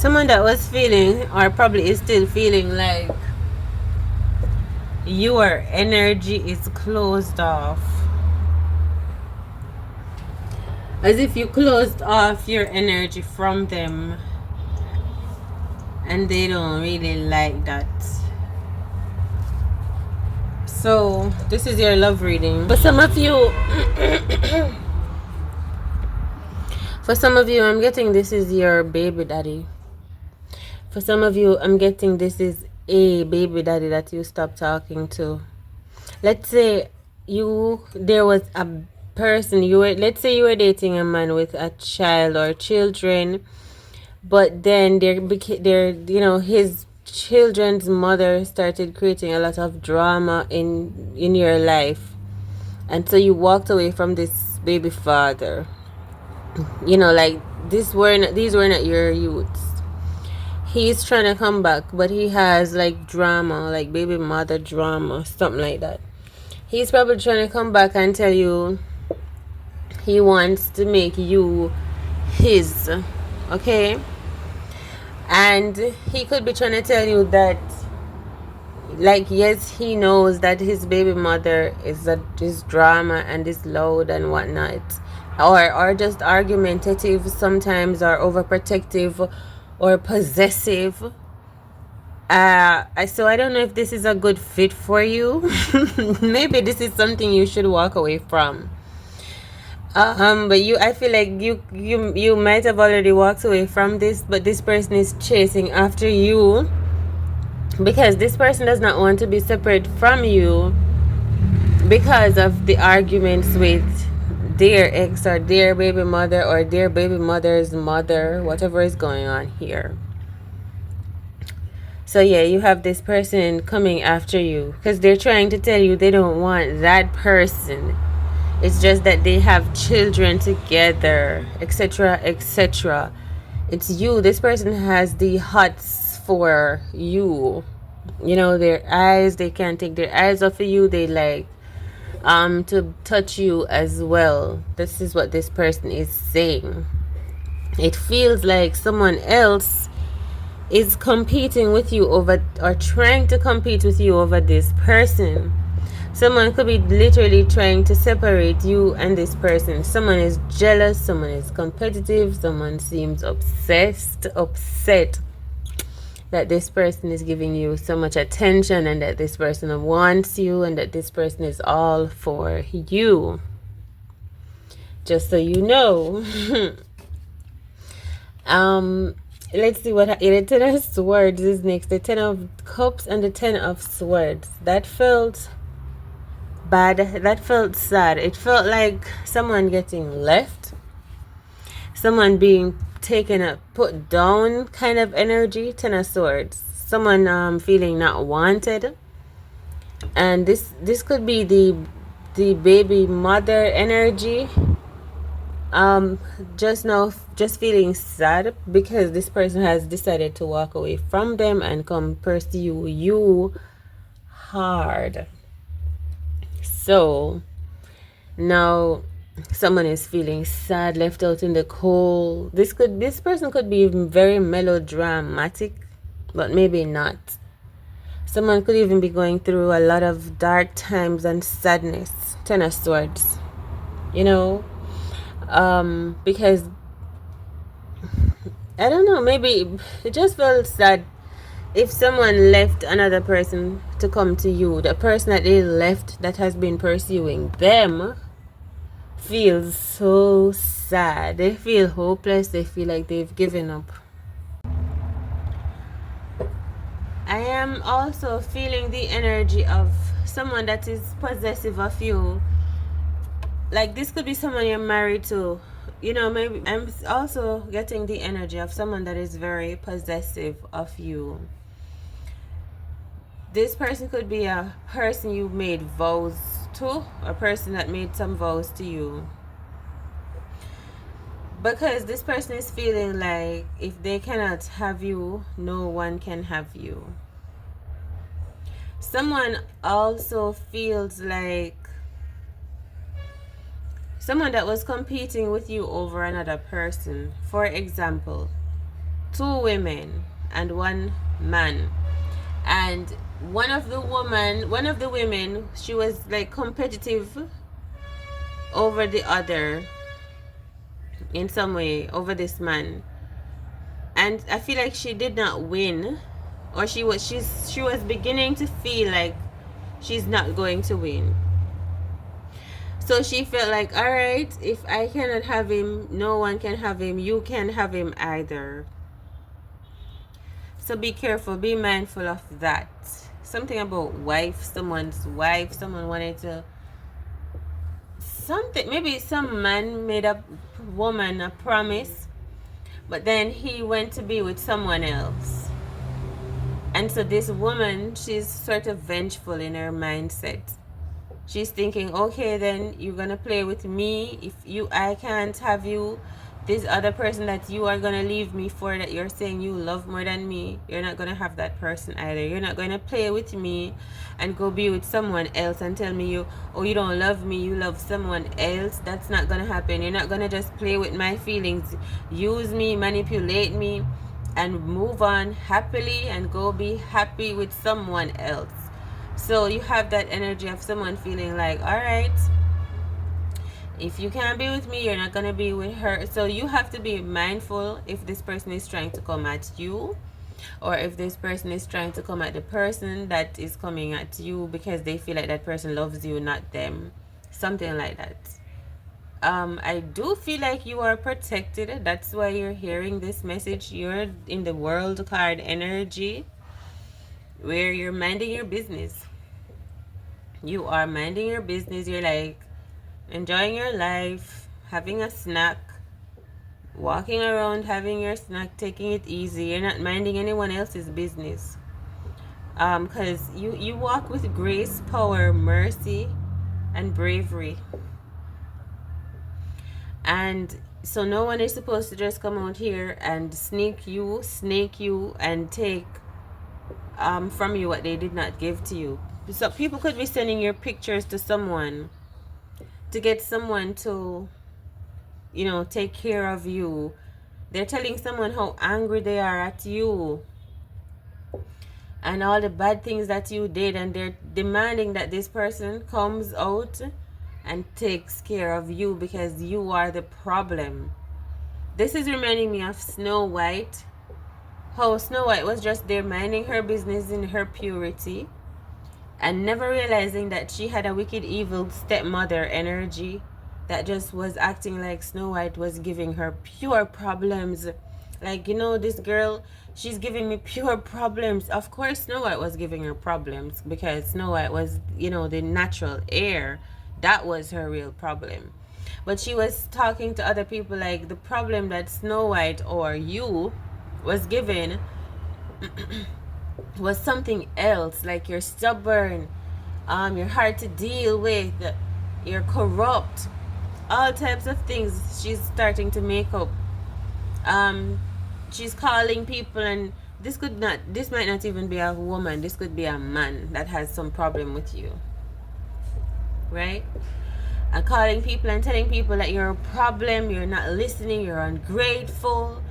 Someone that was feeling, or probably is still feeling, like your energy is closed off. As if you closed off your energy from them, and they don't really like that. So this is your love reading. For some of you, I'm getting this is your baby daddy. For some of you, I'm getting this is a baby daddy that you stopped talking to. Let's say there was a person let's say you were dating a man with a child or children, but then his children's mother started creating a lot of drama in your life, and so you walked away from this baby father. Like these were not your youths. He's trying to come back, but he has like drama, like baby mother drama, something like that. He's probably trying to come back and tell you he wants to make you his, okay? And he could be trying to tell you that, like, yes, he knows that his baby mother is drama and is loud and whatnot, or just argumentative sometimes, or overprotective or possessive. So I don't know if this is a good fit for you. Maybe this is something you should walk away from. But I feel like you might have already walked away from this, but this person is chasing after you because this person does not want to be separate from you because of the arguments with their ex or their baby mother or their baby mother's mother, whatever is going on here. So yeah, you have this person coming after you because they're trying to tell you they don't want that person. It's just that they have children together, etc., etc. It's you. This person has the hots for you. Their eyes, they can't take their eyes off of you. They like to touch you as well. This is what this person is saying. It feels like someone else is competing with you over, or trying to compete with you over this person. Someone could be literally trying to separate you and this person. Someone is jealous, someone is competitive, someone seems upset that this person is giving you so much attention, and that this person wants you, and that this person is all for you. Just so you know. Let's see what the Ten of Swords is next. The Ten of Cups and the Ten of Swords. That felt bad. That felt sad. It felt like someone getting left, someone being taken up, put down kind of energy. Ten of Swords. Someone feeling not wanted. And this could be the baby mother energy. Just feeling sad because this person has decided to walk away from them and come pursue you hard. So now someone is feeling sad, left out in the cold. This person could be very melodramatic, but maybe not. Someone could even be going through a lot of dark times and sadness. Ten of Swords. Because I don't know, maybe it just felt sad if someone left another person to come to you. The person that they left that has been pursuing them feels so sad. They feel hopeless. They feel like they've given up. I am also feeling the energy of someone that is possessive of you. Like, this could be someone you're married to. Maybe I'm also getting the energy of someone that is very possessive of you. This person could be a person you made vows to, a person that made some vows to you. Because this person is feeling like if they cannot have you, no one can have you. Someone also feels like someone that was competing with you over another person. For example, two women and one man. And one of the women, she was like competitive over the other in some way, over this man. And I feel like she did not win, or she was beginning to feel like she's not going to win. So she felt like, all right, if I cannot have him, no one can have him, you can't have him either. So be careful, be mindful of that. Something about someone's wife, someone wanted to, something, maybe some man made a woman a promise, but then he went to be with someone else. And so this woman, she's sort of vengeful in her mindset. She's thinking, okay, then you're gonna play with me. If I can't have you, this other person that you are gonna leave me for, that you're saying you love more than me, you're not gonna have that person either. You're not gonna play with me and go be with someone else and tell me you don't love me, you love someone else. That's not gonna happen. You're not gonna just play with my feelings, use me, manipulate me, and move on happily and go be happy with someone else. So you have that energy of someone feeling like, all right, if you can't be with me, you're not going to be with her. So you have to be mindful if this person is trying to come at you, or if this person is trying to come at the person that is coming at you because they feel like that person loves you, not them. Something like that. I do feel like you are protected. That's why you're hearing this message. You're in the world card energy where you're minding your business. You are minding your business. You're like enjoying your life, having a snack, walking around, having your snack, taking it easy. You're not minding anyone else's business. Because you walk with grace, power, mercy, and bravery. And so no one is supposed to just come out here and snake you, and take from you what they did not give to you. So people could be sending your pictures to someone to get someone to, take care of you. They're telling someone how angry they are at you and all the bad things that you did, and they're demanding that this person comes out and takes care of you because you are the problem. This is reminding me of Snow White. How Snow White was just there minding her business in her purity and never realizing that she had a wicked, evil stepmother energy that just was acting like Snow White was giving her pure problems. Like, this girl, she's giving me pure problems. Of course, Snow White was giving her problems because Snow White was, the natural heir. That was her real problem. But she was talking to other people like the problem that Snow White or you was given was something else. Like, you're stubborn, you're hard to deal with, you're corrupt, all types of things she's starting to make up. She's calling people, and this might not even be a woman, this could be a man that has some problem with you, right? And calling people and telling people that you're a problem, you're not listening, you're ungrateful,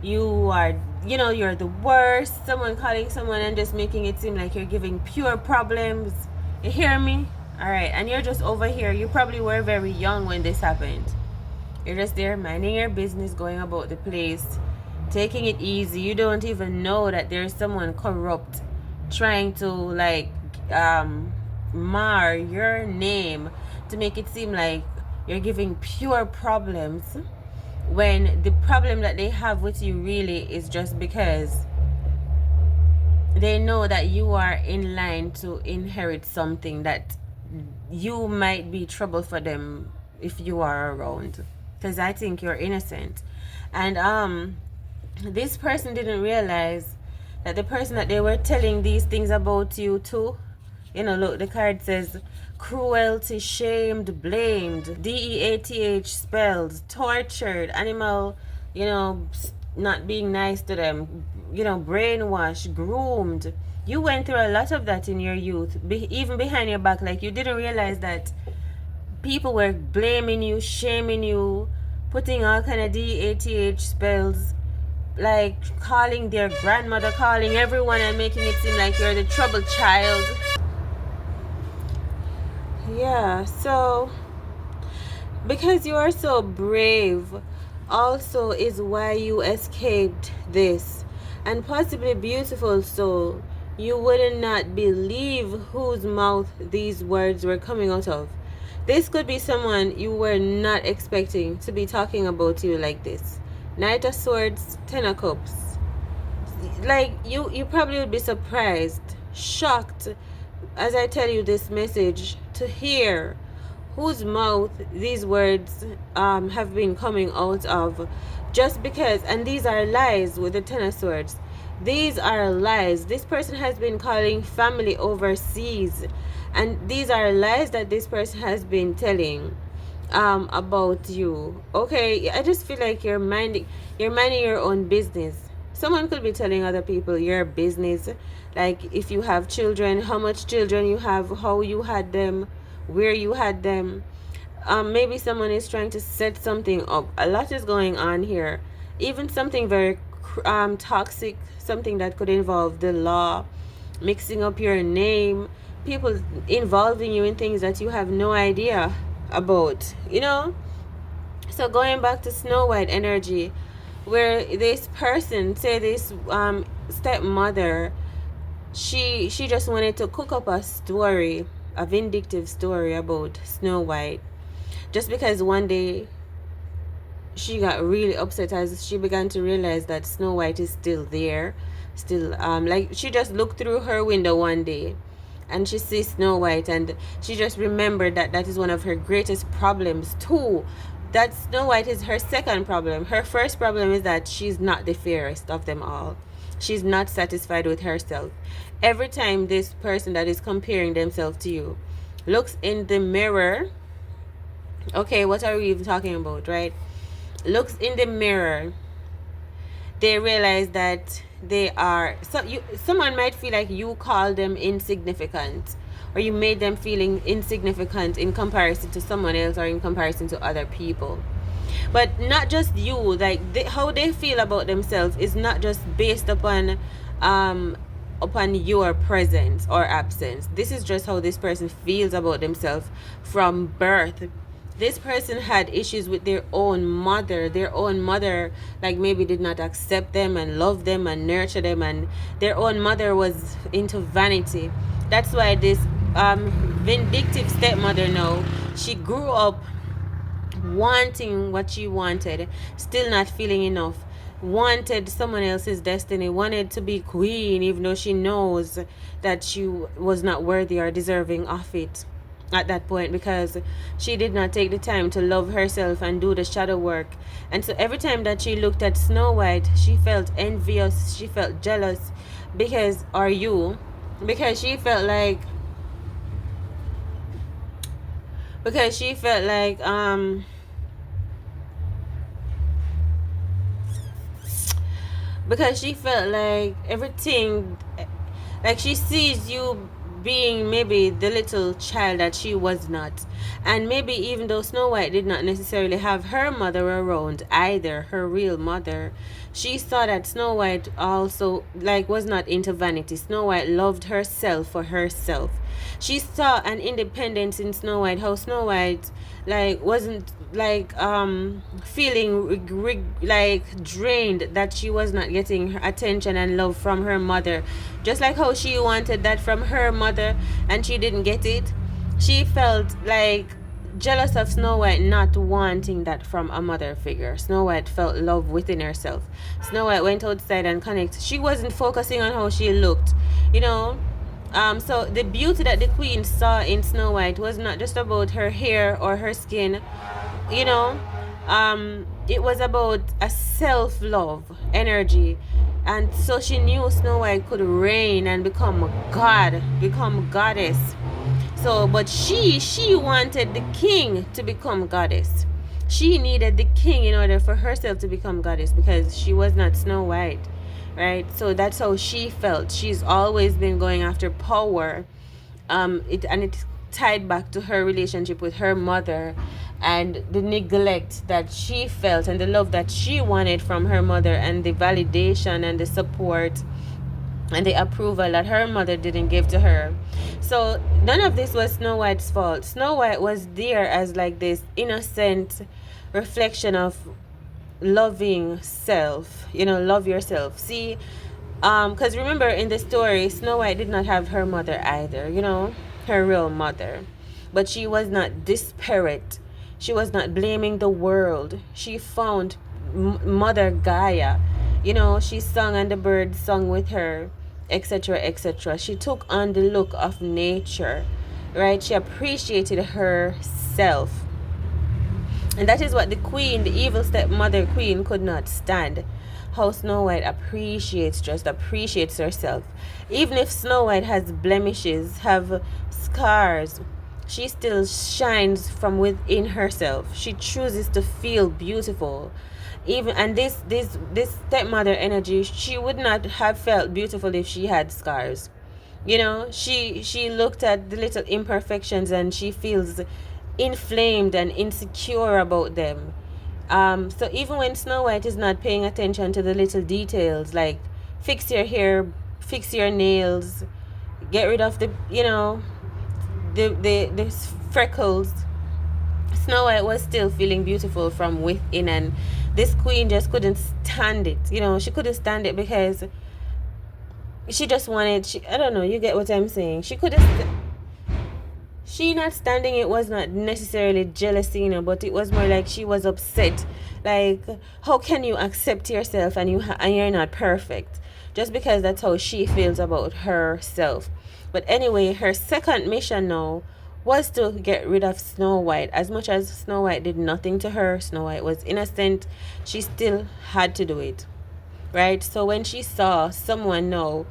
you are, you're the worst. Someone calling someone and just making it seem like you're giving pure problems. You hear me? All right. And you're just over here. You probably were very young when this happened. You're just there minding your business, going about the place, taking it easy. You don't even know that there's someone corrupt trying to mar your name to make it seem like you're giving pure problems, when the problem that they have with you really is just because they know that you are in line to inherit something that you might be trouble for them if you are around, because I think you're innocent. And this person didn't realize that the person that they were telling these things about you to, look, the card says cruelty, shamed, blamed, death spells, tortured, animal, not being nice to them, brainwashed, groomed. You went through a lot of that in your youth, even behind your back. Like, you didn't realize that people were blaming you, shaming you, putting all kind of death spells like calling their grandmother, calling everyone and making it seem like you're the troubled child. Yeah, so because you are so brave also is why you escaped this. And possibly beautiful soul, you would not believe whose mouth these words were coming out of. This could be someone you were not expecting to be talking about you like this. Knight of Swords, Ten of Cups. Like you probably would be surprised, shocked as I tell you this message to hear whose mouth these words have been coming out of, just because, and these are lies with the Ten of Swords. These are lies. This person has been calling family overseas, and these are lies that this person has been telling about you. Okay, I just feel like you're minding your own business. Someone could be telling other people your business, like if you have children, how much children you have, how you had them, where you had them. Maybe someone is trying to set something up. A lot is going on here, even something very toxic, something that could involve the law, mixing up your name, people involving you in things that you have no idea about, so going back to Snow White energy, where this person, say this stepmother, she just wanted to cook up a story, a vindictive story about Snow White, just because one day she got really upset as she began to realize that Snow White is still there, still like she just looked through her window one day and she sees Snow White, and she just remembered that that is one of her greatest problems too. That Snow White is her second problem. Her first problem is that she's not the fairest of them all. She's not satisfied with herself. Every time this person that is comparing themselves to you looks in the mirror, okay, what are we even talking about, right? Looks in the mirror, they realize that they are, someone might feel like you call them insignificant, or you made them feeling insignificant in comparison to someone else or in comparison to other people. But not just you, like how they feel about themselves is not just based upon your presence or absence. This is just how this person feels about themselves from birth. This person had issues with their own mother. Their own mother, like, maybe did not accept them and love them and nurture them, and their own mother was into vanity. That's why this vindictive stepmother, now, she grew up wanting what she wanted, still not feeling enough, wanted someone else's destiny, wanted to be queen even though she knows that she was not worthy or deserving of it at that point, because she did not take the time to love herself and do the shadow work. And so every time that she looked at Snow White, she felt envious, she felt jealous, because she felt like because she felt like everything, like she sees you being maybe the little child that she was not. And maybe even though Snow White did not necessarily have her mother around either, her real mother, she saw that Snow White also, like, was not into vanity. Snow White loved herself for herself. She saw an independence in Snow White, how Snow White, like, wasn't like feeling like drained, that she was not getting her attention and love from her mother, just like how she wanted that from her mother and she didn't get it. She felt like jealous of Snow White not wanting that from a mother figure. Snow White felt love within herself. Snow White went outside and connected. She wasn't focusing on how she looked, so the beauty that the queen saw in Snow White was not just about her hair or her skin, it was about a self-love energy. And so she knew Snow White could reign and become a god, become goddess. So, but she wanted the king to become goddess. She needed the king in order for herself to become goddess, because she was not Snow White, right? So that's how she felt. She's always been going after power. It tied back to her relationship with her mother, and the neglect that she felt and the love that she wanted from her mother and the validation and the support and the approval that her mother didn't give to her. So none of this was Snow White's fault. Snow White was there as like this innocent reflection of loving self. Love yourself. See, because remember in the story, Snow White did not have her mother either, her real mother. But she was not disparate. She was not blaming the world. She found Mother Gaia. She sung and the birds sung with her, etc., etc. She took on the look of nature, right? She appreciated herself. And that is what the queen, the evil stepmother queen, could not stand. How Snow White just appreciates herself. Even if Snow White has blemishes, have scars, she still shines from within herself. She chooses to feel beautiful. And this stepmother energy, she would not have felt beautiful if she had scars. She looked at the little imperfections and she feels inflamed and insecure about them. So even when Snow White is not paying attention to the little details, like fix your hair, fix your nails, get rid of the freckles, Snow White was still feeling beautiful from within, and this queen just couldn't stand it. She couldn't stand it because she just wanted. I don't know. You get what I'm saying? She couldn't. She not standing it was not necessarily jealousy, but it was more like she was upset. Like, how can you accept yourself and you're not perfect? Just because that's how she feels about herself. But anyway, her second mission now was to get rid of Snow White. As much as Snow White did nothing to her, Snow White was innocent, she still had to do it. Right? So when she saw someone now,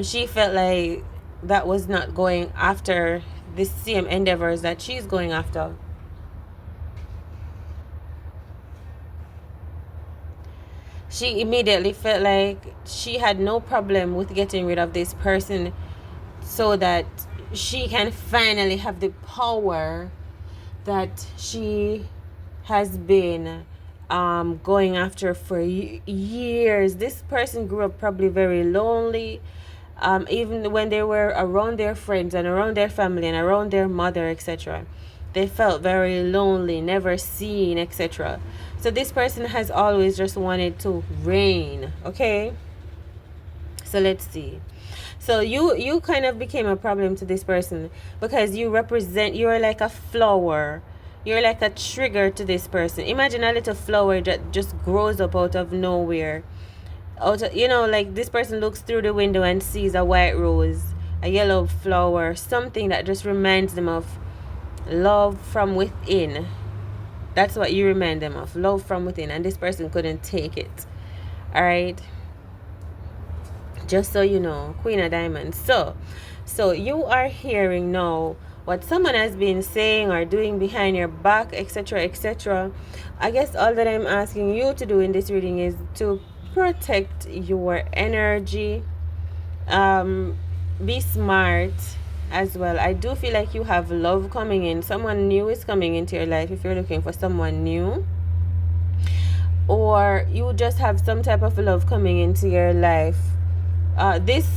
she felt like that was not going after the same endeavors that she's going after. She immediately felt like she had no problem with getting rid of this person so that she can finally have the power that she has been going after for years. This person grew up probably very lonely. Even when they were around their friends and around their family and around their mother, etc., they felt very lonely, never seen, etc. So this person has always just wanted to reign. Okay, so let's see. So you kind of became a problem to this person because you're like a flower. You're like a trigger to this person. Imagine a little flower that just grows up out of nowhere. Like this person looks through the window and sees a white rose, a yellow flower, something that just reminds them of love from within. That's what you remind them of, love from within. And this person couldn't take it. All right, just so you know, Queen of Diamonds. So you are hearing now what someone has been saying or doing behind your back, etc., etc. I guess all that I'm asking you to do in this reading is to protect your energy. Be smart as well. I do feel like you have love coming in. Someone new is coming into your life if you're looking for someone new, or you just have some type of love coming into your life. That's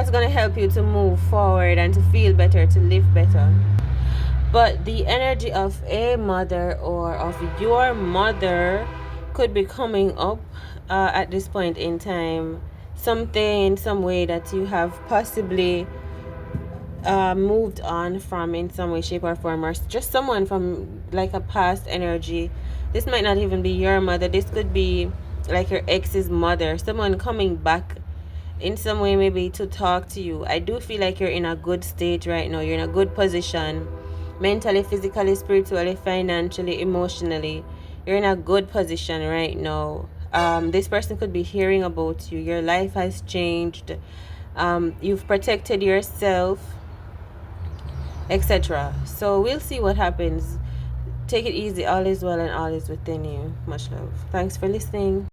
going to help you to move forward and to feel better, to live better. But the energy of a mother or of your mother could be coming up at this point in time. Something in some way that you have possibly moved on from in some way, shape, or form, or just someone from like a past energy. This might not even be your mother. This could be like your ex's mother, someone coming back in some way, maybe to talk to you. I do feel like you're in a good state right now. You're in a good position, mentally, physically, spiritually, financially, emotionally. You're in a good position right now. This person could be hearing about you. Your life has changed. You've protected yourself, etc. So we'll see what happens. Take it easy. All is well and all is within you. Much love. Thanks for listening.